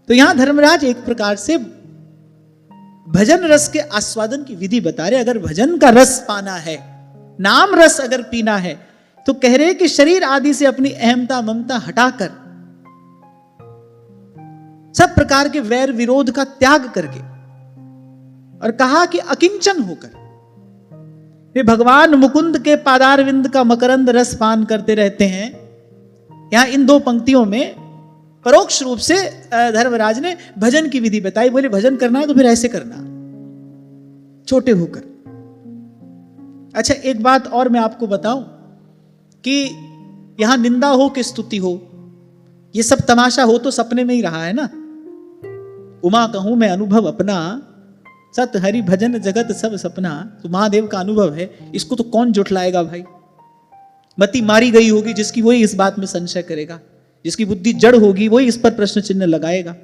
तो यहां धर्मराज एक प्रकार से भजन रस के आस्वादन की विधि बता रहे। अगर भजन का रस पाना है, नाम रस अगर पीना है, तो कह रहे कि शरीर आदि से अपनी अहमता ममता हटाकर, सब प्रकार के वैर विरोध का त्याग करके, और कहा कि अकिंचन होकर वे भगवान मुकुंद के पादारविंद का मकरंद रस पान करते रहते हैं। यहां इन दो पंक्तियों में परोक्ष रूप से धर्मराज ने भजन की विधि बताई। बोले भजन करना है तो फिर ऐसे करना, छोटे होकर। अच्छा, एक बात और मैं आपको बताऊं कि यहां निंदा हो कि स्तुति हो, ये सब तमाशा हो तो सपने में ही रहा है ना। उमा कहूं मैं अनुभव अपना, सत हरि भजन जगत सब सपना। तो महादेव का अनुभव है, इसको तो कौन जुटलाएगा भाई। मति मारी गई होगी जिसकी, वही इस बात में संशय करेगा। जिसकी बुद्धि जड़ होगी वही इस पर प्रश्न चिन्ह लगाएगा।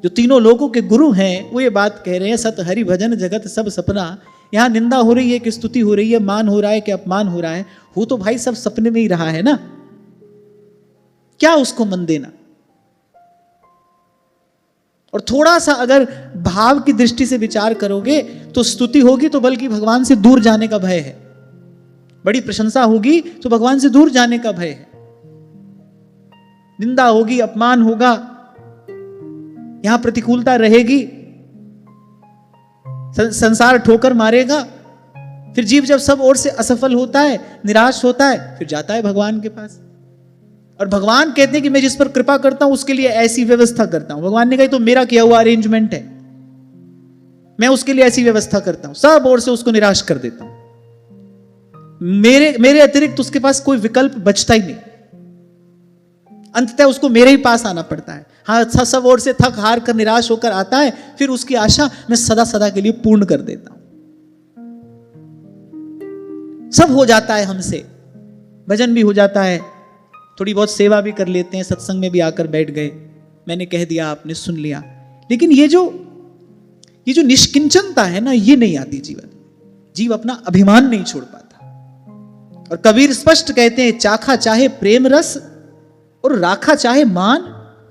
जो तीनों लोगों के गुरु हैं वो ये बात कह रहे हैं, सत हरि भजन जगत सब सपना। यहां निंदा हो रही है कि स्तुति हो रही है, मान हो रहा है कि अपमान हो रहा है, हो तो भाई सब सपने में ही रहा है ना, क्या उसको मन देना। और थोड़ा सा अगर भाव की दृष्टि से विचार करोगे तो स्तुति होगी तो बल्कि भगवान से दूर जाने का भय है, बड़ी प्रशंसा होगी तो भगवान से दूर जाने का भय है। निंदा होगी, अपमान होगा, यहां प्रतिकूलता रहेगी, संसार ठोकर मारेगा। फिर जीव जब सब ओर से असफल होता है, निराश होता है, फिर जाता है भगवान के पास। और भगवान कहते हैं कि मैं जिस पर कृपा करता हूं उसके लिए ऐसी व्यवस्था करता हूं। भगवान ने कहा तो मेरा किया हुआ अरेंजमेंट है, मैं उसके लिए ऐसी व्यवस्था करता हूं, सब ओर से उसको निराश कर देता हूं। मेरे अतिरिक्त उसके पास कोई विकल्प बचता ही नहीं, अंततः उसको मेरे ही पास आना पड़ता है। हाँ, सब ओर से थक हार कर निराश होकर आता है, फिर उसकी आशा मैं सदा सदा के लिए पूर्ण कर देता हूं। सब हो जाता है हमसे, भजन भी हो जाता है, थोड़ी बहुत सेवा भी कर लेते हैं, सत्संग में भी आकर बैठ गए, मैंने कह दिया आपने सुन लिया। लेकिन ये जो निष्किंचनता है ना, ये नहीं आती जीवन। जीव अपना अभिमान नहीं छोड़ पाता। और कबीर स्पष्ट कहते हैं, चाखा चाहे प्रेम रस और राखा चाहे मान।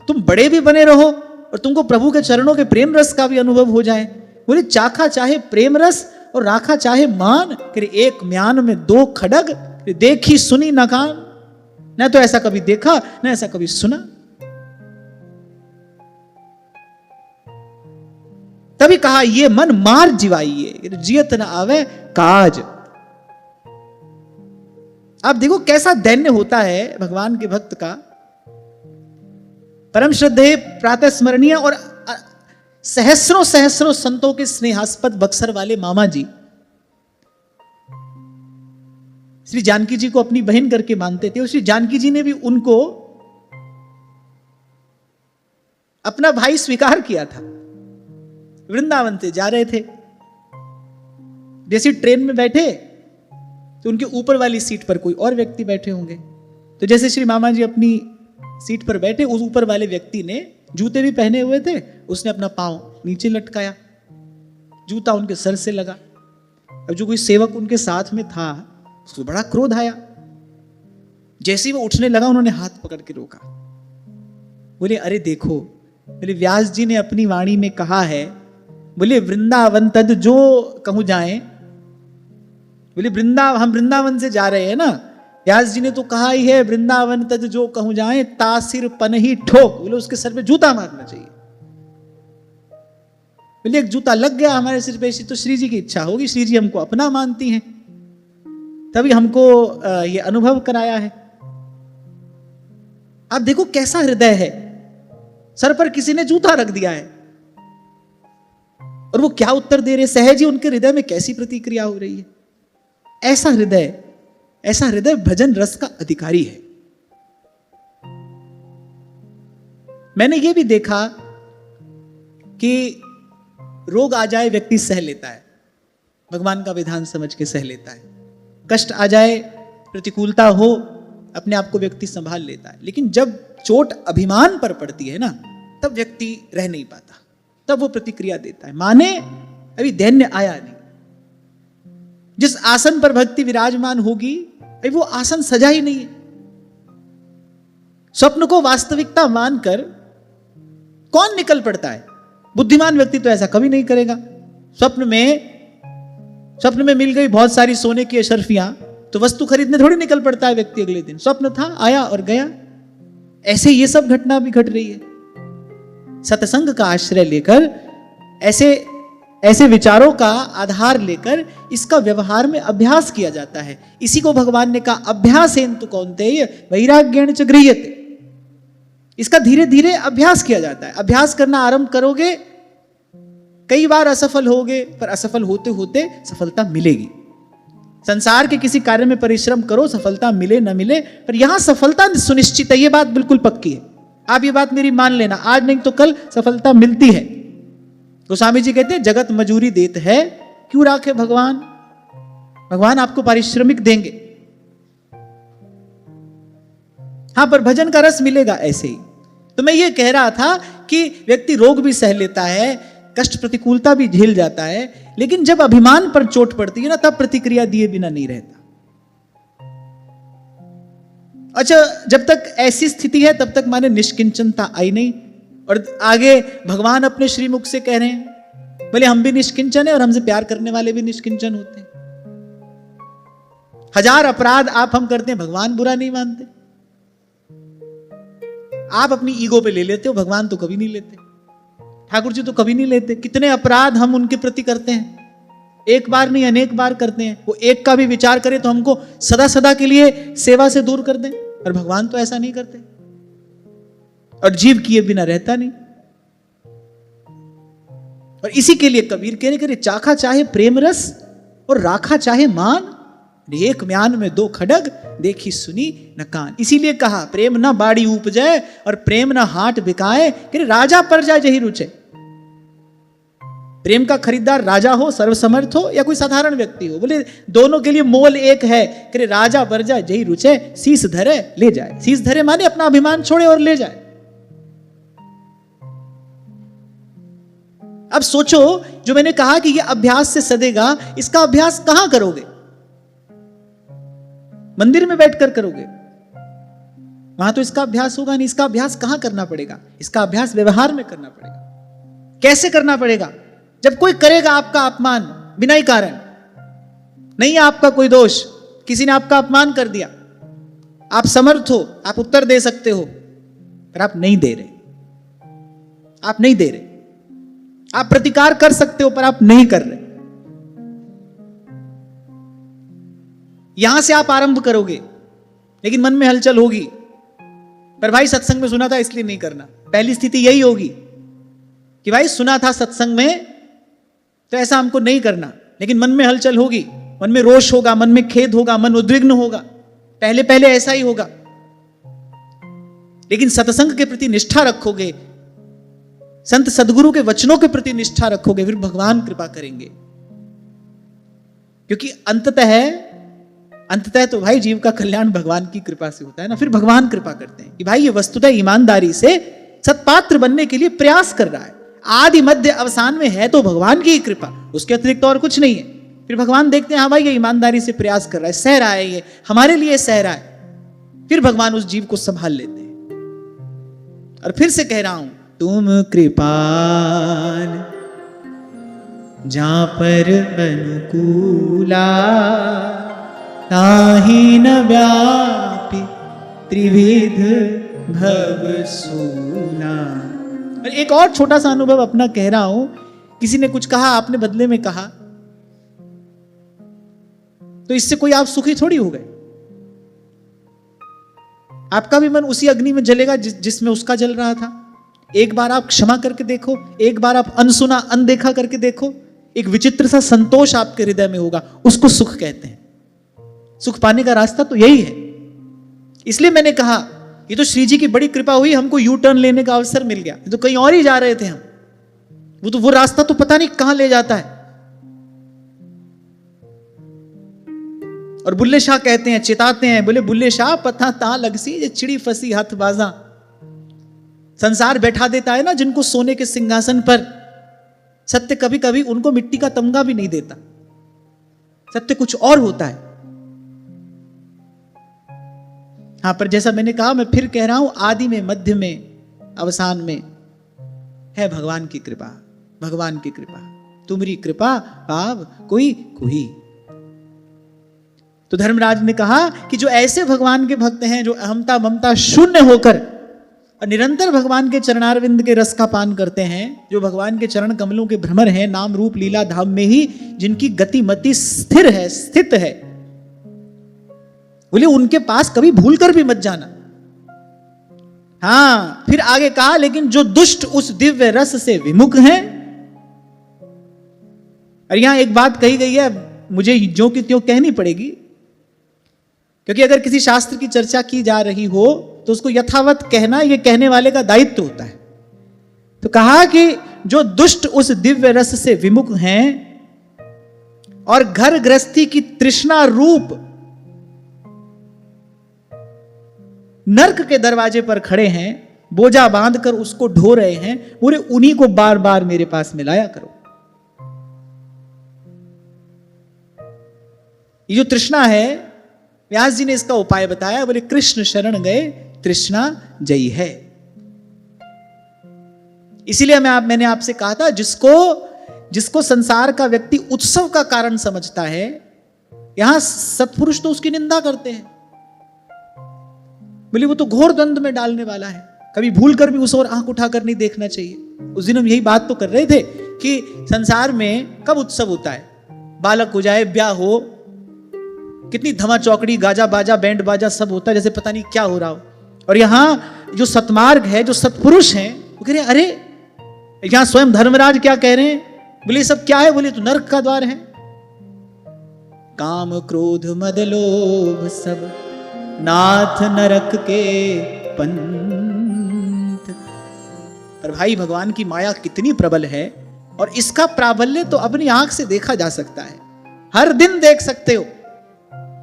तुम बड़े भी बने रहो और तुमको प्रभु के चरणों के प्रेम रस का भी अनुभव हो जाए। बोले चाखा चाहे प्रेम रस और राखा चाहे मान, फिर एक म्यान में दो खड़ग, देखी सुनी न कान। न तो ऐसा कभी देखा न ऐसा कभी सुना। तभी कहा ये मन मार जिवाइए, जियत न आवे काज। आप देखो कैसा दैन्य होता है भगवान के भक्त का। परम श्रद्धेय प्रातः स्मरणीय और सहस्रों सहस्रों संतों के स्नेहास्पद बक्सर वाले मामा जी श्री जानकी जी को अपनी बहन करके मानते थे। और श्री जानकी जी ने भी उनको अपना भाई स्वीकार किया था। वृंदावन से जा रहे थे, जैसे ट्रेन में बैठे तो उनके ऊपर वाली सीट पर कोई और व्यक्ति बैठे होंगे। तो जैसे श्री मामा जी अपनी सीट पर बैठे, उस ऊपर वाले व्यक्ति ने जूते भी पहने हुए थे, उसने अपना पांव नीचे लटकाया, जूता उनके सर से लगा। अब जो कोई सेवक उनके साथ में था उसको बड़ा क्रोध आया। जैसे ही वो उठने लगा उन्होंने हाथ पकड़ के रोका। बोले अरे देखो, बोले व्यास जी ने अपनी वाणी में कहा है, बोले वृंदावन तद जो कहूं जाए। बोले हम वृंदावन से जा रहे हैं ना, व्यास जी ने तो कहा ही है वृंदावन तद जो कहूं जाए, तासिर पन ही ठोक। बोले उसके सर पे जूता मारना चाहिए। बोले एक जूता लग गया हमारे सिर पे, तो श्री जी की इच्छा होगी, श्री जी हमको अपना मानती हैं, तभी हमको ये अनुभव कराया है। आप देखो कैसा हृदय है, सर पर किसी ने जूता रख दिया है और वो क्या उत्तर दे रहे, सहज ही उनके हृदय में कैसी प्रतिक्रिया हो रही है। ऐसा हृदय भजन रस का अधिकारी है। मैंने ये भी देखा कि रोग आ जाए व्यक्ति सह लेता है, भगवान का विधान समझ के सह लेता है। कष्ट आ जाए, प्रतिकूलता हो, अपने आप को व्यक्ति संभाल लेता है। लेकिन जब चोट अभिमान पर पड़ती है ना, तब व्यक्ति रह नहीं पाता, तब वो प्रतिक्रिया देता है। माने अभी दैन्य आया नहीं, जिस आसन पर भक्ति विराजमान होगी अभी वो आसन सजा ही नहीं है। स्वप्न को वास्तविकता मानकर कौन निकल पड़ता है? बुद्धिमान व्यक्ति तो ऐसा कभी नहीं करेगा। स्वप्न में मिल गई बहुत सारी सोने की अशर्फियां, तो वस्तु खरीदने थोड़ी निकल पड़ता है व्यक्ति अगले दिन। स्वप्न था, आया और गया। ऐसे ये सब घटना भी घट रही है। सत्संग का आश्रय लेकर, ऐसे विचारों का आधार लेकर इसका व्यवहार में अभ्यास किया जाता है। इसी को भगवान ने कहा अभ्यासेन तु कौन्तेय वैराग्येण च गृह्यते। इसका धीरे धीरे अभ्यास किया जाता है। अभ्यास करना आरंभ करोगे, कई बार असफल होगे, पर असफल होते होते सफलता मिलेगी। संसार के किसी कार्य में परिश्रम करो, सफलता मिले न मिले, पर यहां सफलता सुनिश्चित है। यह बात बिल्कुल पक्की है। आप ये बात मेरी मान लेना, आज नहीं तो कल सफलता मिलती है। गोस्वामी जी कहते हैं जगत मजूरी देत है, क्यों राखे भगवान। भगवान आपको पारिश्रमिक देंगे। हां, पर भजन का रस मिलेगा ऐसे ही। तो मैं ये कह रहा था कि व्यक्ति रोग भी सह लेता है, कष्ट प्रतिकूलता भी झेल जाता है, लेकिन जब अभिमान पर चोट पड़ती है ना, तब प्रतिक्रिया दिए बिना नहीं रहता। अच्छा, जब तक ऐसी स्थिति है तब तक माने निष्किंचनता आई नहीं। और आगे भगवान अपने श्रीमुख से कह रहे हैं, बोले हम भी निष्किंचन है और हमसे प्यार करने वाले भी निष्किंचन होते हैं। 1000 अपराध आप हम करते हैं, भगवान बुरा नहीं मानते। आप अपनी ईगो पे ले लेते हो, भगवान तो कभी नहीं लेते। ठाकुर जी तो कभी नहीं लेते। कितने अपराध हम उनके प्रति करते हैं, एक बार नहीं अनेक बार करते हैं। वो एक का भी विचार करे तो हमको सदा सदा के लिए सेवा से दूर कर दें, और भगवान तो ऐसा नहीं करते। और जीव किए बिना रहता नहीं। और इसी के लिए कबीर कहने करे चाखा चाहे प्रेम रस और राखा चाहे मान, एक म्यान में 2 खड़ग देखी सुनी न कान। इसीलिए कहा प्रेम ना बाड़ी उपजे और प्रेम ना हाट बिकाए, कि राजा प्रजा जही रुचे। प्रेम का खरीदार राजा हो, सर्वसमर्थ हो, या कोई साधारण व्यक्ति हो, बोले दोनों के लिए मोल एक है। कि राजा प्रजा जही रुचे, शीस धरे ले जाए। शीस धरे माने अपना अभिमान छोड़े और ले जाए। अब सोचो, जो मैंने कहा कि यह अभ्यास से सदेगा, इसका अभ्यास कहां करोगे? मंदिर में बैठकर करोगे? वहां तो इसका अभ्यास होगा नहीं। इसका अभ्यास कहां करना पड़ेगा? इसका अभ्यास व्यवहार में करना पड़ेगा। कैसे करना पड़ेगा? जब कोई करेगा आपका अपमान बिना ही कारण, नहीं है आपका कोई दोष, किसी ने आपका अपमान कर दिया, आप समर्थ हो, आप उत्तर दे सकते हो, पर आप नहीं दे रहे। आप नहीं दे रहे। आप प्रतिकार कर सकते हो, पर आप नहीं कर रहे। यहां से आप आरंभ करोगे, लेकिन मन में हलचल होगी, पर भाई सत्संग में सुना था इसलिए नहीं करना। पहली स्थिति यही होगी कि भाई सुना था सत्संग में तो ऐसा हमको नहीं करना, लेकिन मन में हलचल होगी, मन में रोष होगा, मन में खेद होगा, मन उद्विग्न होगा। पहले पहले ऐसा ही होगा। लेकिन सत्संग के प्रति निष्ठा रखोगे, संत सदगुरु के वचनों के प्रति निष्ठा रखोगे, फिर भगवान कृपा करेंगे। क्योंकि अंततः तो भाई जीव का कल्याण भगवान की कृपा से होता है ना। फिर भगवान कृपा करते हैं कि भाई ये वस्तुतः ईमानदारी से सत्पात्र बनने के लिए प्रयास कर रहा है। आदि मध्य अवसान में है तो भगवान की कृपा, उसके अतिरिक्त और कुछ नहीं है। फिर भगवान देखते हैं हाँ भाई ये ईमानदारी से प्रयास कर रहा है, सह रहा है, ये हमारे लिए सह रहा है। फिर भगवान उस जीव को संभाल लेते हैं। और फिर से कह रहा हूं, तुम कृपाल जहां पर अनुकूला, ताहि न व्यापी त्रिविध भव सूला। एक और छोटा सा अनुभव अपना कह रहा हूं। किसी ने कुछ कहा, आपने बदले में कहा, तो इससे कोई आप सुखी थोड़ी हो गए। आपका भी मन उसी अग्नि में जलेगा जिसमें उसका जल रहा था। एक बार आप क्षमा करके देखो, एक बार आप अनसुना अनदेखा करके देखो, एक विचित्र सा संतोष आपके हृदय में होगा। उसको सुख कहते हैं। सुख पाने का रास्ता तो यही है। इसलिए मैंने कहा ये तो श्री जी की बड़ी कृपा हुई, हमको यू टर्न लेने का अवसर मिल गया। तो कहीं और ही जा रहे थे हम, वो रास्ता तो पता नहीं कहां ले जाता है। और बुल्ले शाह कहते हैं, चेताते हैं, बोले बुल्ले शाह पता ता लगसी ये चिड़ी फसी हाथ बाजा। संसार बैठा देता है ना जिनको सोने के सिंहासन पर, सत्य कभी कभी उनको मिट्टी का तमगा भी नहीं देता। सत्य कुछ और होता है। हाँ, पर जैसा मैंने कहा, मैं फिर कह रहा हूं, आदि में, मध्य में, अवसान में है भगवान की कृपा, भगवान की कृपा, तुम्हारी कृपा पाव कोई कोई। तो धर्मराज ने कहा कि जो ऐसे भगवान के भक्त हैं, जो अहमता ममता शून्य होकर और निरंतर भगवान के चरणारविंद के रस का पान करते हैं, जो भगवान के चरण कमलों के भ्रमर हैं, नाम रूप लीला धाम में ही जिनकी गति मति स्थिर है, स्थित है, बोले उनके पास कभी भूल कर भी मत जाना। हाँ, फिर आगे कहा, लेकिन जो दुष्ट उस दिव्य रस से विमुख हैं। और यहां एक बात कही गई है, मुझे जो कि त्यों कहनी पड़ेगी, क्योंकि अगर किसी शास्त्र की चर्चा की जा रही हो तो उसको यथावत कहना ये कहने वाले का दायित्व होता है। तो कहा कि जो दुष्ट उस दिव्य रस से विमुख हैं और घर गृहस्थी की तृष्णा रूप नर्क के दरवाजे पर खड़े हैं, बोझा बांधकर उसको ढो रहे हैं, पूरे उन्हीं को बार बार मेरे पास मिलाया करो। ये जो तृष्णा है, व्यास जी ने इसका उपाय बताया, बोले कृष्ण शरण गए तृष्णा जयी है। इसीलिए मैंने आपसे कहा था, जिसको संसार का व्यक्ति उत्सव का कारण समझता है, यहां सत्पुरुष तो उसकी निंदा करते हैं, बोले वो तो घोर द्वंद्व में डालने वाला है, कभी भूल कर भी उस ओर आंख उठाकर नहीं देखना चाहिए। उस दिन हम यही बात तो कर रहे थे कि संसार में कब उत्सव होता है, बालक हो जाए, ब्याह हो, कितनी धमा चौकड़ी, गाजा बाजा, बैंड बाजा सब होता है, जैसे पता नहीं क्या हो रहा हो। और यहां जो सतमार्ग है, जो सत्पुरुष हैं, वो कह रहे हैं अरे, यहां स्वयं धर्मराज क्या कह रहे हैं, बोले सब क्या है, बोले तो नरक का द्वार है। काम क्रोध मद लोभ सब नाथ नरक के पंथ। पर भाई भगवान की माया कितनी प्रबल है, और इसका प्राबल्य तो अपनी आंख से देखा जा सकता है, हर दिन देख सकते हो।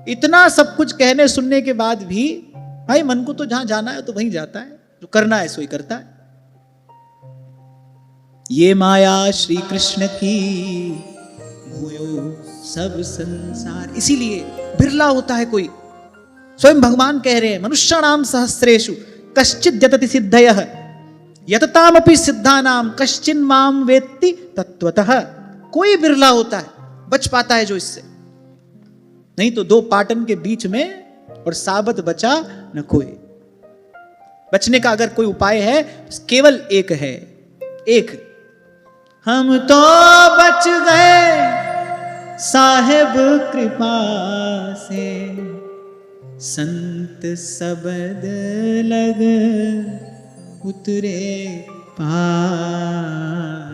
इतना सब कुछ कहने सुनने के बाद भी भाई मन को तो जहां जाना है तो वहीं जाता है, जो करना है सोई करता है। ये माया श्री कृष्ण की मोयो सब संसार। इसीलिए बिरला होता है कोई, स्वयं भगवान कह रहे हैं, मनुष्याणाम सहस्रेषु कश्चित् यतति सिद्धयः यततामपि सिद्धानाम कश्चिन् माम वेत्ति तत्वतः। कोई बिरला होता है, बच पाता है जो इससे, नहीं तो दो पाटन के बीच में और साबत बचा न कोई। बचने का अगर कोई उपाय है, केवल एक है, एक, हम तो बच गए साहेब कृपा से, संत सबद लग उतरे पार,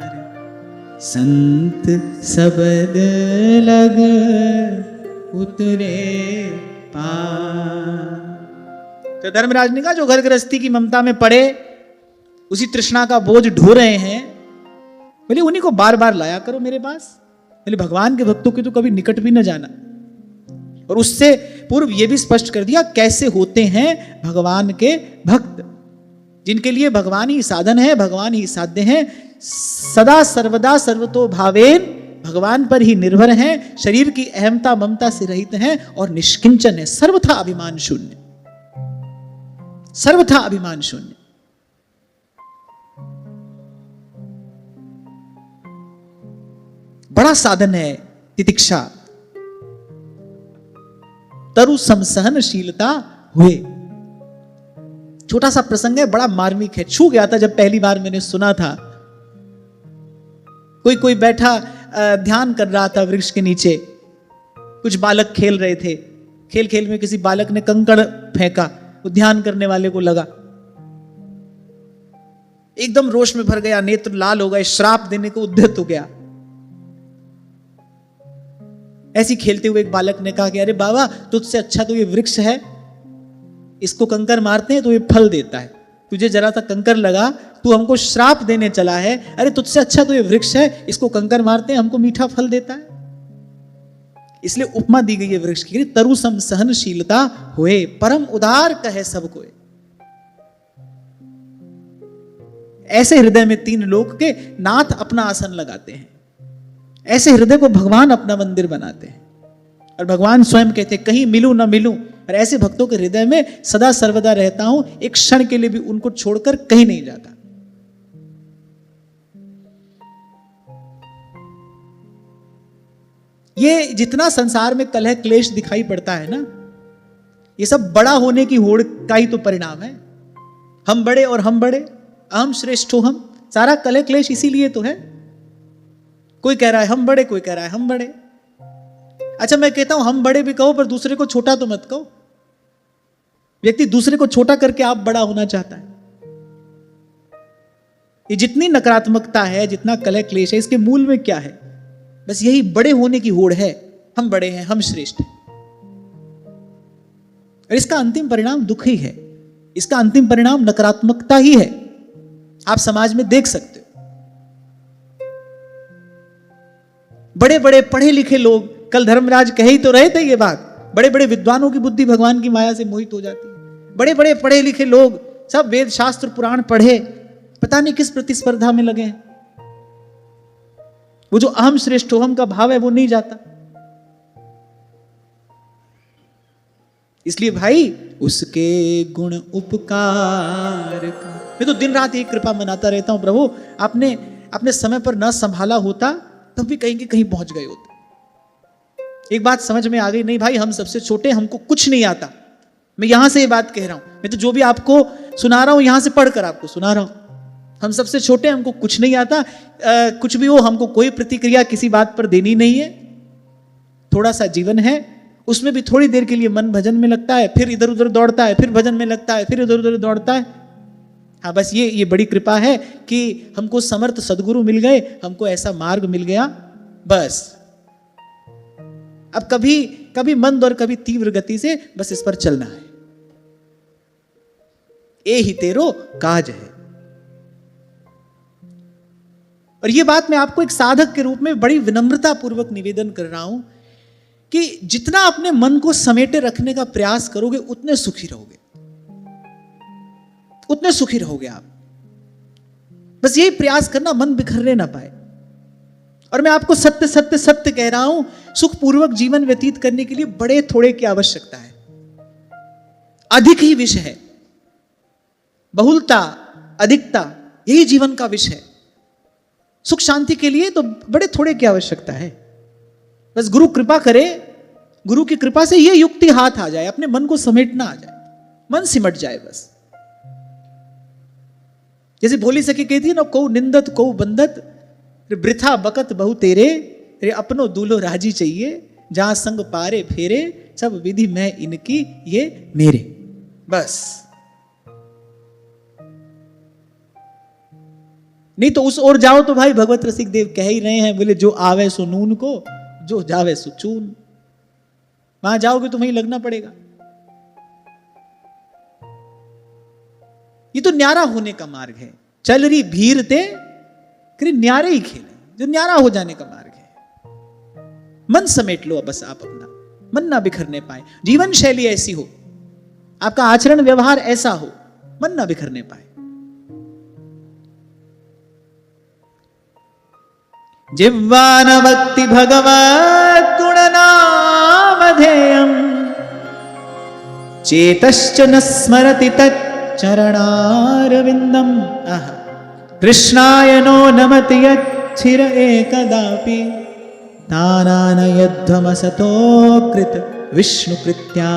संत सबद लग उतरे पार। तो धर्मराज ने कहा, जो घर गृहस्थी की ममता में पड़े, उसी तृष्णा का बोझ ढो रहे हैं, बोले उन्हीं को बार बार लाया करो मेरे पास। बोले भगवान के भक्तों के तो कभी निकट भी न जाना। और उससे पूर्व यह भी स्पष्ट कर दिया कैसे होते हैं भगवान के भक्त, जिनके लिए भगवान ही साधन है, भगवान ही साध्य है, सदा सर्वदा सर्वतो भावेन भगवान पर ही निर्भर हैं, शरीर की अहमता ममता से रहित हैं और निष्किंचन है, सर्वथा अभिमान शून्य, सर्वथा अभिमान शून्य। बड़ा साधन है तितिक्षा, तरु समसहनशीलता हुए। छोटा सा प्रसंग है, बड़ा मार्मिक है, छू गया था जब पहली बार मैंने सुना था। कोई बैठा ध्यान कर रहा था वृक्ष के नीचे, कुछ बालक खेल रहे थे, खेल खेल में किसी बालक ने कंकड़ फेंका, वो ध्यान करने वाले को लगा, एकदम रोष में भर गया, नेत्र लाल हो गए, श्राप देने को उद्यत हो गया। ऐसी खेलते हुए एक बालक ने कहा कि अरे बाबा, तुझसे अच्छा तो ये वृक्ष है, इसको कंकर मारते हैं तो ये फल देता है, तुझे जरा सा कंकर लगा, तू हमको श्राप देने चला है, अरे तुझसे अच्छा तो ये वृक्ष है, इसको कंकर मारते हैं, हमको मीठा फल देता है। इसलिए उपमा दी गई है वृक्ष की, तरु सम सहनशीलता होए, परम उदार कहे सबको। ऐसे हृदय में तीन लोक के नाथ अपना आसन लगाते हैं, ऐसे हृदय को भगवान अपना मंदिर बनाते हैं। और भगवान स्वयं कहते हैं, कहीं मिलूं ना मिलूं, और ऐसे भक्तों के हृदय में सदा सर्वदा रहता हूं, एक क्षण के लिए भी उनको छोड़कर कहीं नहीं जाता। ये जितना संसार में कलह क्लेश दिखाई पड़ता है ना, ये सब बड़ा होने की होड़ का ही तो परिणाम है। हम बड़े और हम बड़े, अहम श्रेष्ठो हम, सारा कलह क्लेश इसीलिए तो है। कोई कह रहा है हम बड़े, कोई कह रहा है हम बड़े। अच्छा, मैं कहता हूं हम बड़े भी कहो, पर दूसरे को छोटा तो मत कहो। व्यक्ति दूसरे को छोटा करके आप बड़ा होना चाहता है। ये जितनी नकारात्मकता है, जितना कलह क्लेश है, इसके मूल में क्या है? बस यही बड़े होने की होड़ है। हम बड़े हैं, हम श्रेष्ठ हैं, और इसका अंतिम परिणाम दुख ही है। इसका अंतिम परिणाम नकारात्मकता ही है। आप समाज में देख सकते हो, बड़े बड़े पढ़े लिखे लोग, कल धर्मराज कह ही तो रहे थे ये बात, बड़े बड़े विद्वानों की बुद्धि भगवान की माया से मोहित हो जाती है। बड़े बड़े पढ़े लिखे लोग सब वेद शास्त्र पुराण पढ़े, पता नहीं किस प्रतिस्पर्धा में लगे हैं। वो जो अहम श्रेष्ठोहम का भाव है वो नहीं जाता। इसलिए भाई, उसके गुण उपकार का, मैं तो दिन रात एक कृपा मनाता रहता हूं, प्रभु आपने अपने समय पर न संभाला होता तब भी कहीं कहीं पहुंच गए होते। एक बात समझ में आ गई, नहीं भाई हम सबसे छोटे, हमको कुछ नहीं आता। मैं यहां से ये बात कह रहा हूं, मैं तो जो भी आपको सुना रहा हूं यहां से पढ़कर आपको सुना रहा हूं। हम सबसे छोटे, हमको कुछ नहीं आता। कुछ भी हो, हमको कोई प्रतिक्रिया किसी बात पर देनी नहीं है। थोड़ा सा जीवन है, उसमें भी थोड़ी देर के लिए मन भजन में लगता है, फिर इधर उधर दौड़ता है, फिर भजन में लगता है, फिर इधर उधर दौड़ता है। हाँ, बस ये बड़ी कृपा है कि हमको समर्थ सदगुरु मिल गए, हमको ऐसा मार्ग मिल गया। बस अब कभी कभी मंद और कभी तीव्र गति से बस इस पर चलना है। ए ही तेरो काज है। और ये बात मैं आपको एक साधक के रूप में बड़ी विनम्रता पूर्वक निवेदन कर रहा हूं कि जितना अपने मन को समेटे रखने का प्रयास करोगे, उतने सुखी रहोगे, उतने सुखी रहोगे आप। बस यही प्रयास करना, मन बिखरने ना पाए। और मैं आपको सत्य सत्य सत्य कह रहा हूं, सुखपूर्वक जीवन व्यतीत करने के लिए बड़े थोड़े की आवश्यकता है, अधिक ही विषय है। बहुलता, अधिकता, यही जीवन का विषय है। सुख शांति के लिए तो बड़े थोड़े की आवश्यकता है। बस गुरु कृपा करे, गुरु की कृपा से ये युक्ति हाथ आ जाए, अपने मन को समेटना आ जाए, मन सिमट जाए। बस जैसे भोली सखी कहती है ना, को निंदत को बंदत, वृथा बकत बहु तेरे, रे अपनो दूल्हो राजी चाहिए, जहां संग पारे फेरे, सब विधि मैं इनकी ये मेरे। बस नहीं तो उस ओर जाओ तो भाई भगवत रसिक देव कह ही रहे हैं, बोले जो आवे सो नून को, जो जावे सो चून। वहां जाओगे तो वहीं लगना पड़ेगा। ये तो न्यारा होने का मार्ग है। चल रही भीड़ ते न्यारे ही खेले, जो न्यारा हो जाने का मार्ग है। मन समेट लो बस आप अपना, मन ना बिखरने पाए। जीवन शैली ऐसी हो, आपका आचरण व्यवहार ऐसा हो, मन ना बिखरने पाए। जिह्वान भक्ति भगवत गुण नामधेयम्, चेतश्च न स्मरति तच्चरणारविन्दम्। कृष्णाय नो नमति यच्छिर एकदापि, तानानयध्वमसतो कृत विष्णुकृत्या।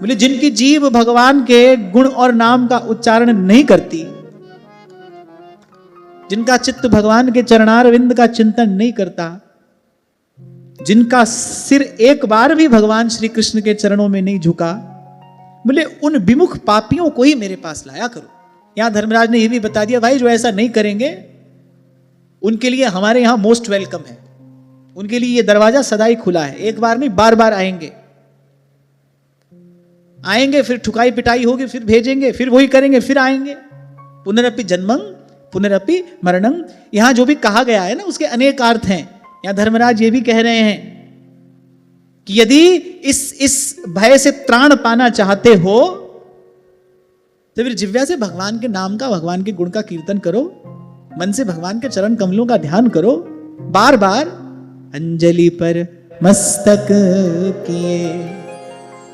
बोले जिनकी जीव भगवान के गुण और नाम का उच्चारण नहीं करती, जिनका चित्त भगवान के चरणारविंद का चिंतन नहीं करता, जिनका सिर एक बार भी भगवान श्री कृष्ण के चरणों में नहीं झुका, बोले उन विमुख पापियों को ही मेरे पास लाया करो। यहां धर्मराज ने यह भी बता दिया, भाई जो ऐसा नहीं करेंगे उनके लिए हमारे यहां मोस्ट वेलकम है, उनके लिए यह दरवाजा सदा ही खुला है। एक बार नहीं, बार बार आएंगे, आएंगे फिर ठुकाई पिटाई होगी, फिर भेजेंगे, फिर वही करेंगे, फिर आएंगे। पुनरपि जन्मं पुनरपि मरणं, यहां जो भी कहा गया है ना उसके अनेक अर्थ हैं। यहां धर्मराज ये भी कह रहे हैं कि यदि इस भय से त्राण पाना चाहते हो तो फिर जिह्वा से भगवान के नाम का, भगवान के गुण का कीर्तन करो, मन से भगवान के चरण कमलों का ध्यान करो, बार बार अंजलि पर मस्तक किए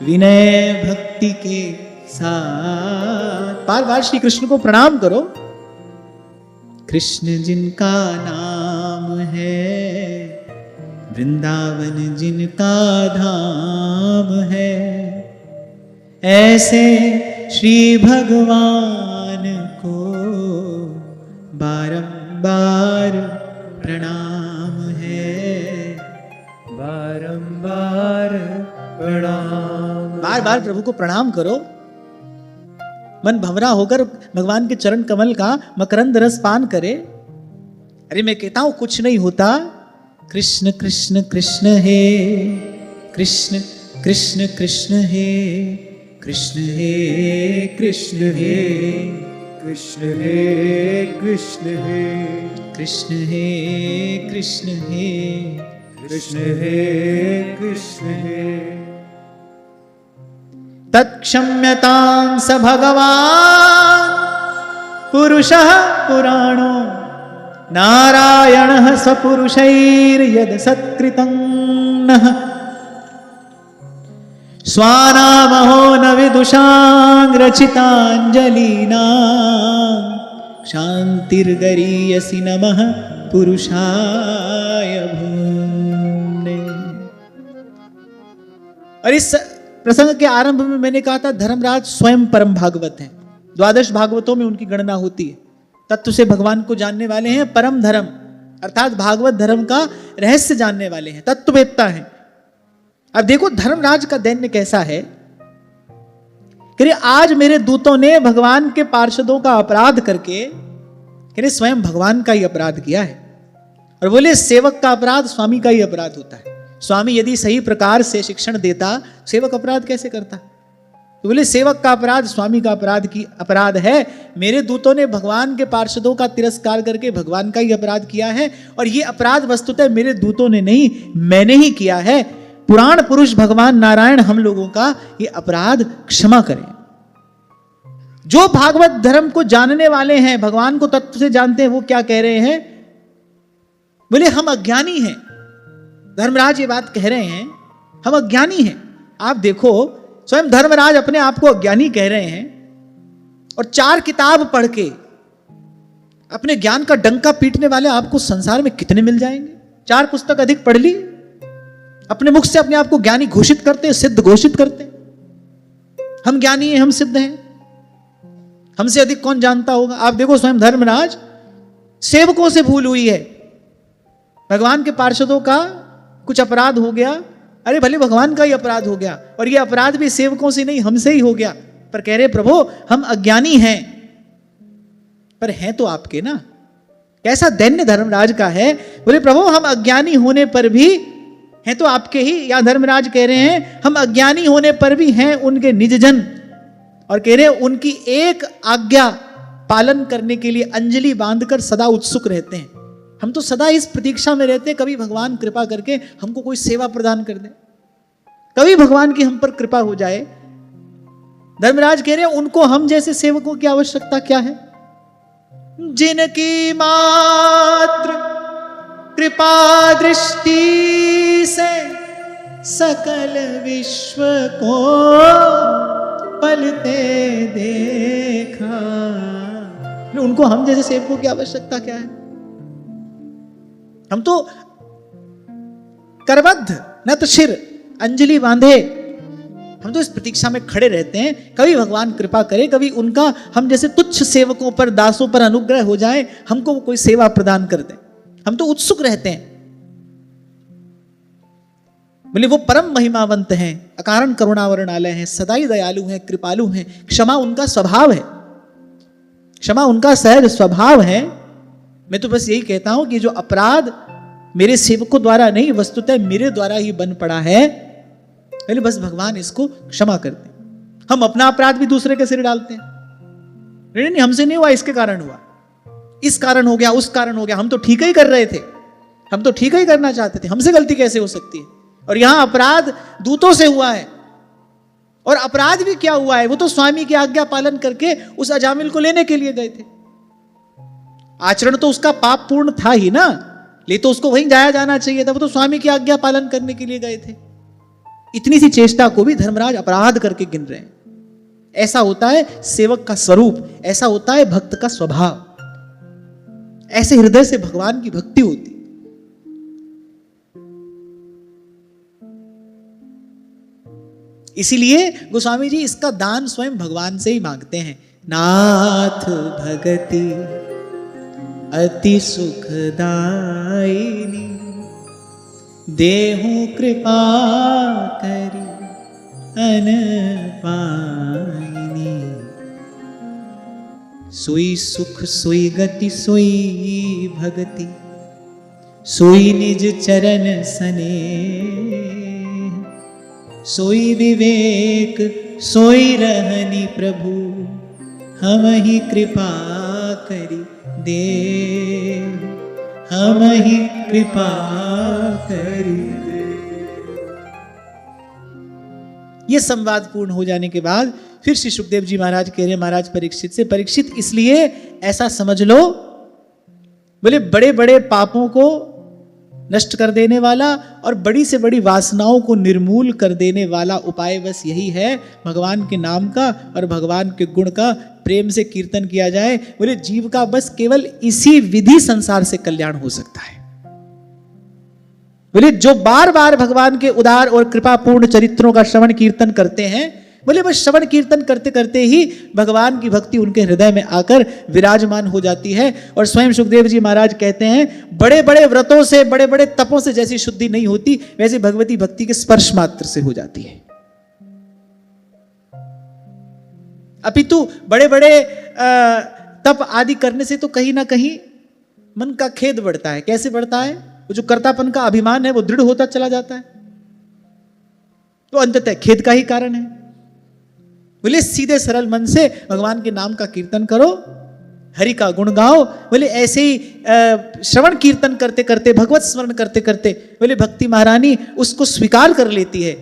विनय भक्ति के साथ, बार बार श्री कृष्ण को प्रणाम करो। कृष्ण जिनका नाम है वृंदावन जिनका धाम है, ऐसे श्री भगवान को बारंबार प्रणाम है, बारंबार प्रणाम। बार बार प्रभु को प्रणाम करो, मन भंवरा होकर भगवान के चरण कमल का मकरंद रस पान करे। अरे मैं कहता हूं कुछ नहीं होता, कृष्ण कृष्ण कृष्ण हे कृष्ण कृष्ण कृष्ण हे कृष्ण हे कृष्ण हे कृष्ण हे कृष्ण हे कृष्ण हे कृष्ण हे कृष्ण हे कृष्ण हे। तत्क्षम्यतां स भगवान् पुरुषः पुराणो नारायणः स्वपुरुषैर्यद् सत्कृतं नः स्वानामहो न विदुषां रचिताञ्जलीनां शान्तिर्गरीयसि नमः पुरुषाय भूम्ने। और इस प्रसंग के आरंभ में मैंने कहा था धर्मराज स्वयं परम भागवत हैं। 12 भागवतों में उनकी गणना होती है। तत्व से भगवान को जानने वाले हैं, परम धर्म अर्थात भागवत धर्म का रहस्य जानने वाले हैं, तत्ववेत्ता हैं। अब देखो धर्मराज का दैन्य कैसा है कि आज मेरे दूतों ने भगवान के पार्षदों का अपराध करके स्वयं भगवान का ही अपराध किया है। और बोले सेवक का अपराध स्वामी का ही अपराध होता है। स्वामी यदि सही प्रकार से शिक्षण देता, सेवक अपराध कैसे करता? तो बोले सेवक का अपराध स्वामी का अपराध है। मेरे दूतों ने भगवान के पार्षदों का तिरस्कार करके भगवान का ही अपराध किया है। और ये अपराध वस्तुतः मेरे दूतों ने नहीं, मैंने ही किया है। पुराण पुरुष भगवान नारायण हम लोगों का ये अपराध क्षमा करें। जो भागवत धर्म को जानने वाले हैं, भगवान को तत्व से जानते हैं, वो क्या कह रहे हैं? बोले हम अज्ञानी हैं। धर्मराज ये बात कह रहे हैं, हम अज्ञानी हैं। आप देखो स्वयं धर्मराज अपने आप को अज्ञानी कह रहे हैं और 4 किताब पढ़ के अपने ज्ञान का डंका पीटने वाले आपको संसार में कितने मिल जाएंगे? 4 पुस्तक अधिक पढ़ ली, अपने मुख से अपने आप को ज्ञानी घोषित करते हैं, सिद्ध घोषित करते हैं। हम ज्ञानी हैं, हम सिद्ध हैं, हमसे अधिक कौन जानता होगा? आप देखो स्वयं धर्मराज, सेवकों से भूल हुई है, भगवान के पार्षदों का कुछ अपराध हो गया, अरे भले भगवान का ही अपराध हो गया, और ये अपराध भी सेवकों से नहीं हमसे ही हो गया। पर कह रहे प्रभु हम अज्ञानी हैं, पर हैं तो आपके ना। कैसा दैन्य धर्मराज का है। बोले प्रभु हम अज्ञानी होने पर भी हैं तो आपके ही। या धर्मराज कह रहे हैं हम अज्ञानी होने पर भी हैं उनके निज जन, और कह रहे हैं उनकी एक आज्ञा पालन करने के लिए अंजलि बांधकर सदा उत्सुक रहते हैं। हम तो सदा इस प्रतीक्षा में रहते हैं कभी भगवान कृपा करके हमको कोई सेवा प्रदान कर दे, कभी भगवान की हम पर कृपा हो जाए। धर्मराज कह रहे हैं उनको हम जैसे सेवकों की आवश्यकता क्या है? जिनकी मात्र कृपा दृष्टि से सकल विश्व को पलते देखा, उनको हम जैसे सेवकों की आवश्यकता क्या है? हम तो करबद्ध न तो शिर अंजलि बांधे, हम तो इस प्रतीक्षा में खड़े रहते हैं कभी भगवान कृपा करे, कभी उनका हम जैसे तुच्छ सेवकों पर दासों पर अनुग्रह हो जाए, हमको वो कोई सेवा प्रदान कर दे। हम तो उत्सुक रहते हैं। बोले वो परम महिमावंत हैं, अकारण करुणावरणालय हैं, सदाई दयालु हैं, कृपालु हैं। क्षमा उनका स्वभाव है, क्षमा उनका सहज स्वभाव है। मैं तो बस यही कहता हूं कि जो अपराध मेरे सेवकों द्वारा नहीं वस्तुतः मेरे द्वारा ही बन पड़ा है, पहले बस भगवान इसको क्षमा कर दे। हम अपना अपराध भी दूसरे के सिर डालते हैं, नहीं हमसे नहीं हुआ, इसके कारण हुआ, इस कारण हो गया, उस कारण हो गया, हम तो ठीक ही कर रहे थे, हम तो ठीक ही करना चाहते थे, हमसे गलती कैसे हो सकती है? और यहां अपराध दूतों से हुआ है। और अपराध भी क्या हुआ है? वो तो स्वामी की आज्ञा पालन करके उस अजामिल को लेने के लिए गए थे। आचरण तो उसका पाप पूर्ण था ही ना, ले तो उसको वहीं जाया जाना चाहिए था, वो तो स्वामी की आज्ञा पालन करने के लिए गए थे। इतनी सी चेष्टा को भी धर्मराज अपराध करके गिन रहे हैं। ऐसा होता है सेवक का स्वरूप, ऐसा होता है भक्त का स्वभाव, ऐसे हृदय से भगवान की भक्ति होती। इसीलिए गोस्वामी जी इसका दान स्वयं भगवान से ही मांगते हैं। नाथ भगति अति सुखदायिनी, देहु कृपा करी अनपायिनी। सोई सुख सोई गति सोई भगति, सोई निज चरण सने, सोई विवेक सोई रहनी प्रभु, हम ही कृपा करी दे, हम ही कृपा करी दे। ये संवाद पूर्ण हो जाने के बाद फिर श्री सुखदेव जी महाराज कह रहे महाराज परीक्षित से, परीक्षित इसलिए ऐसा समझ लो, बोले बड़े बड़े पापों को नष्ट कर देने वाला और बड़ी से बड़ी वासनाओं को निर्मूल कर देने वाला उपाय बस यही है, भगवान के नाम का और भगवान के गुण का प्रेम से कीर्तन किया जाए। बोले जीव का बस केवल इसी विधि संसार से कल्याण हो सकता है। बोले जो बार बार भगवान के उदार और कृपापूर्ण चरित्रों का श्रवण कीर्तन करते हैं, बोले बस श्रवण कीर्तन करते करते ही भगवान की भक्ति उनके हृदय में आकर विराजमान हो जाती है। और स्वयं सुखदेव जी महाराज कहते हैं बड़े बड़े व्रतों से बड़े बड़े तपों से जैसी शुद्धि नहीं होती, वैसे भगवती भक्ति के स्पर्श मात्र से हो जाती है। अपितु बड़े बड़े तप आदि करने से तो कहीं ना कहीं मन का खेद बढ़ता है। कैसे बढ़ता है? वो जो कर्तापन का अभिमान है वो दृढ़ होता चला जाता है, तो अंततः खेद का ही कारण है। बोले सीधे सरल मन से भगवान के नाम का कीर्तन करो, हरि का गुण गाओ। बोले ऐसे ही श्रवण कीर्तन करते करते, भगवत स्मरण करते करते, बोले भक्ति महारानी उसको स्वीकार कर लेती है,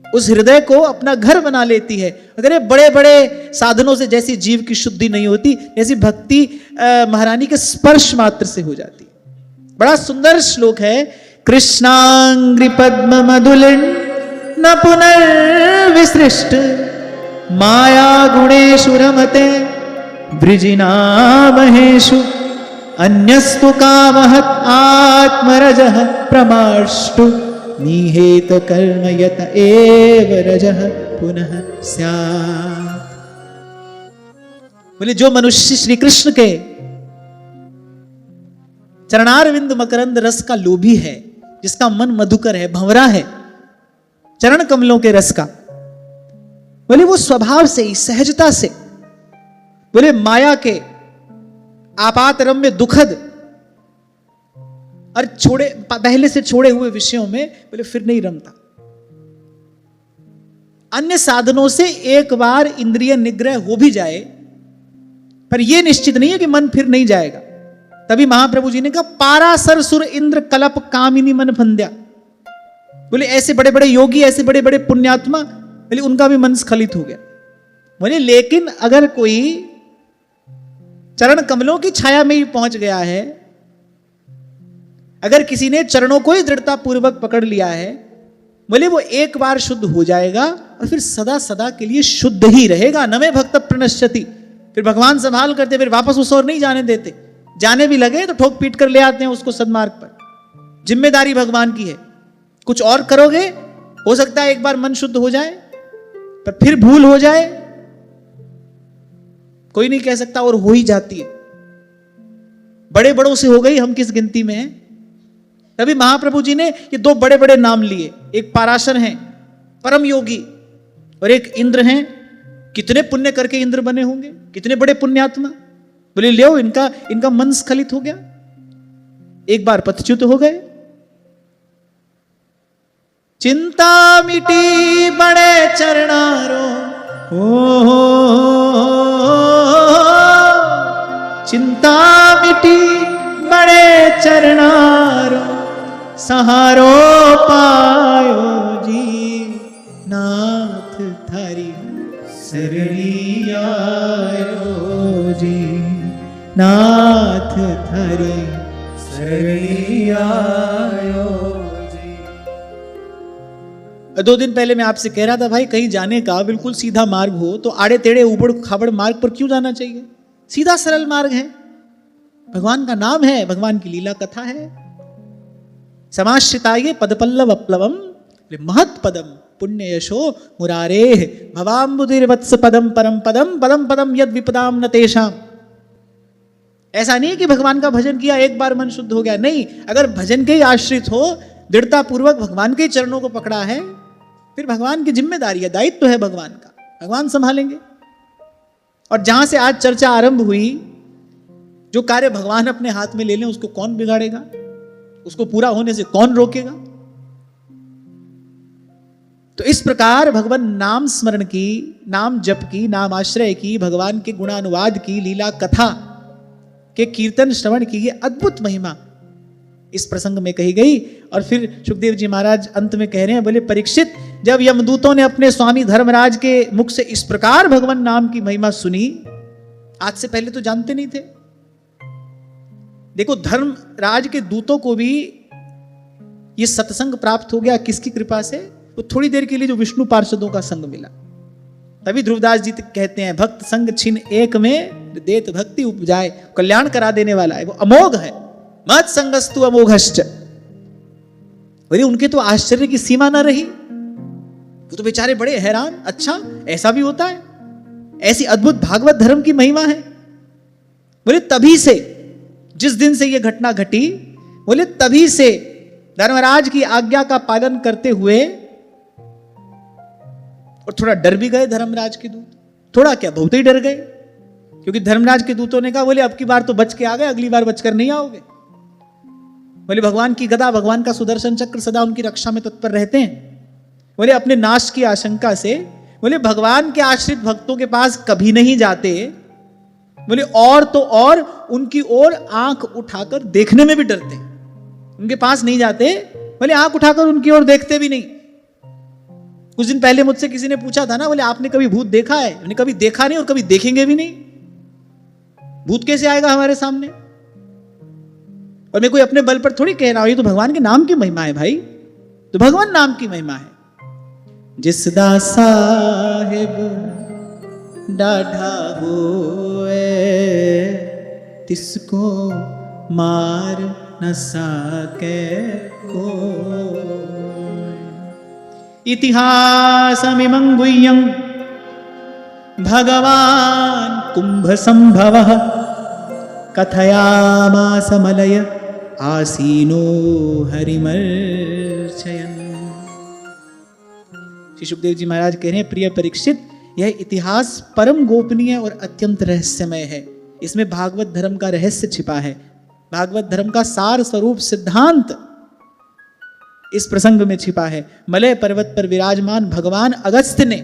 उस हृदय को अपना घर बना लेती है। अगर बड़े बड़े साधनों से जैसी जीव की शुद्धि नहीं होती, जैसी भक्ति महारानी के स्पर्श मात्र से हो जाती। बड़ा सुंदर श्लोक है, कृष्णांग्रि पद्म मधुलिन न पुनर्विसृष्ट, माया गुणेषु रमते वृजिनामहेषु, अन्यस्तु कामहत् आत्मरजः प्रमाष्टु, निहेत कर्म यत एव रजः पुनः स्यात्। बोले जो मनुष्य श्री कृष्ण के चरणारविंद मकरंद रस का लोभी है, जिसका मन मधुकर है, भंवरा है चरण कमलों के रस का, बोले वो स्वभाव से ही सहजता से, बोले माया के आपात रम्य दुखद और पहले से छोड़े हुए विषयों में बोले फिर नहीं रमता। अन्य साधनों से एक बार इंद्रिय निग्रह हो भी जाए, पर यह निश्चित नहीं है कि मन फिर नहीं जाएगा। तभी महाप्रभु जी ने कहा पारासर सुर इंद्र कलप कामिनी मन फंद्या। बोले ऐसे बड़े बड़े योगी, ऐसे बड़े बड़े पुण्यात्मा, बोले उनका भी मन स्खलित हो गया। बोले लेकिन अगर कोई चरण कमलों की छाया में ही पहुंच गया है, अगर किसी ने चरणों को ही दृढ़ता पूर्वक पकड़ लिया है, बोले वो एक बार शुद्ध हो जाएगा और फिर सदा सदा के लिए शुद्ध ही रहेगा। नमे भक्त प्रणश्यति, फिर भगवान संभाल करते, फिर वापस उस ओर नहीं जाने देते। जाने भी लगे तो ठोक पीट कर ले आते हैं उसको सन्मार्ग पर। जिम्मेदारी भगवान की है। कुछ और करोगे, हो सकता है एक बार मन शुद्ध हो जाए, पर फिर भूल हो जाए, कोई नहीं कह सकता, और हो ही जाती है। बड़े बड़ों से हो गई, हम किस गिनती में हैं। तभी महाप्रभु जी ने ये दो बड़े बड़े नाम लिए, एक पाराशर हैं परम योगी और एक इंद्र हैं। कितने पुण्य करके इंद्र बने होंगे, कितने बड़े पुण्यात्मा। बोले ले इनका मन स्खलित हो गया, एक बार पथच्युत हो गए। चिंता मिटी बड़े चरणारो, चिंता मिटी बड़े चरणारो, सहारो पायो जी नाथ थारी सरणी आयो जी, नाथ थारी सरणी आयो जी। 2 दिन पहले मैं आपसे कह रहा था भाई, कहीं जाने का बिल्कुल सीधा मार्ग हो तो आड़े टेढ़े ऊबड़ खाबड़ मार्ग पर क्यों जाना चाहिए। सीधा सरल मार्ग है, भगवान का नाम है, भगवान की लीला कथा है। समाश्रिताये पदपल्लव अपलवम महत पदम पुण्य यशो मुरारे भवाम्बुधिर्वत्स पदम परम पदम पदम पदम यद विपदाम न तेषाम। ऐसा नहीं कि भगवान का भजन किया एक बार मन शुद्ध हो गया, नहीं, अगर भजन के ही आश्रित हो, दृढ़ता पूर्वक भगवान के चरणों को पकड़ा है, फिर भगवान की जिम्मेदारी है, दायित्व है भगवान का, भगवान संभालेंगे। और जहां से आज चर्चा आरंभ हुई, जो कार्य भगवान अपने हाथ में ले लें उसको कौन बिगाड़ेगा, उसको पूरा होने से कौन रोकेगा। तो इस प्रकार भगवान नाम स्मरण की, नाम जप की, नाम आश्रय की, भगवान के गुणानुवाद की, लीला कथा के कीर्तन श्रवण की ये अद्भुत महिमा इस प्रसंग में कही गई। और फिर सुखदेव जी महाराज अंत में कह रहे हैं, बोले परीक्षित, जब यमदूतों ने अपने स्वामी धर्मराज के मुख से इस प्रकार भगवान नाम की महिमा सुनी, आज से पहले तो जानते नहीं थे। देखो, धर्मराज के दूतों को भी ये सत्संग प्राप्त हो गया, किसकी कृपा से? वो थोड़ी देर के लिए जो विष्णु पार्षदों का संग मिला। तभी ध्रुवदास जी कहते हैं, भक्त संग छिन एक में देत भक्ति उपजाए। कल्याण करा देने वाला है, वो अमोघ है। मत संगस्तु अमोघश्च। बोले उनके तो आश्चर्य की सीमा ना रही, वो तो बेचारे बड़े हैरान, अच्छा ऐसा भी होता है, ऐसी अद्भुत भागवत धर्म की महिमा है। बोले तभी से, जिस दिन से यह घटना घटी, बोले तभी से धर्मराज की आज्ञा का पालन करते हुए, और थोड़ा डर भी गए धर्मराज के दूत, थोड़ा क्या बहुत ही डर गए, क्योंकि धर्मराज के दूतों ने कहा, बोले अब की बार तो बच के आ गए, अगली बार बचकर नहीं आओगे। बोले भगवान की गदा, भगवान का सुदर्शन चक्र सदा उनकी रक्षा में तत्पर रहते हैं। बोले अपने नाश की आशंका से, बोले भगवान के आश्रित भक्तों के पास कभी नहीं जाते। बोले और तो और उनकी ओर आंख उठाकर देखने में भी डरते, उनके पास नहीं जाते। बोले आंख उठाकर उनकी ओर देखते भी नहीं। कुछ दिन पहले मुझसे किसी ने पूछा था ना, बोले आपने कभी भूत देखा है? मैंने कभी देखा नहीं और कभी देखेंगे भी नहीं। भूत कैसे आएगा हमारे सामने? और मैं कोई अपने बल पर थोड़ी कह रहा हूं, ये तो भगवान के नाम की महिमा है भाई, तो भगवान नाम की महिमा है। जिसदा साहिब डाढ़ा होए, तिसको मार न सके को। इतिहासमिमं गुह्यं भगवान कुंभ संभवः, कथयामास मलय आसीनो हरिमर्चयन्। श्री सुखदेव जी महाराज कह रहे हैं, प्रिय परीक्षित, यह इतिहास परम गोपनीय और अत्यंत रहस्यमय है। इसमें भागवत धर्म का रहस्य छिपा है, भागवत धर्म का सार स्वरूप सिद्धांत इस प्रसंग में छिपा है। मलय पर्वत पर विराजमान भगवान अगस्त्य ने,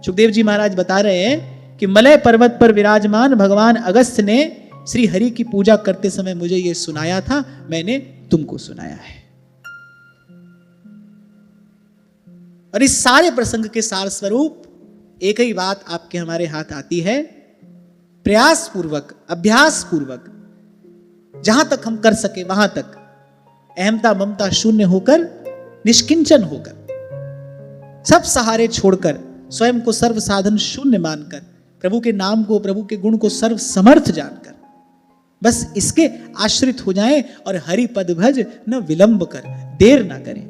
सुखदेव जी महाराज बता रहे हैं कि मलय पर्वत पर विराजमान भगवान अगस्त्य ने श्री हरि की पूजा करते समय मुझे यह सुनाया था, मैंने तुमको सुनाया है। और इस सारे प्रसंग के सार स्वरूप एक ही बात आपके हमारे हाथ आती है, प्रयास पूर्वक, अभ्यास पूर्वक, जहां तक हम कर सके वहां तक अहमता ममता शून्य होकर, निष्किंचन होकर, सब सहारे छोड़कर, स्वयं को सर्व साधन शून्य मानकर, प्रभु के नाम को, प्रभु के गुण को सर्व समर्थ जानकर बस इसके आश्रित हो जाएं और हरि पद भज न विलंब कर, देर ना करें।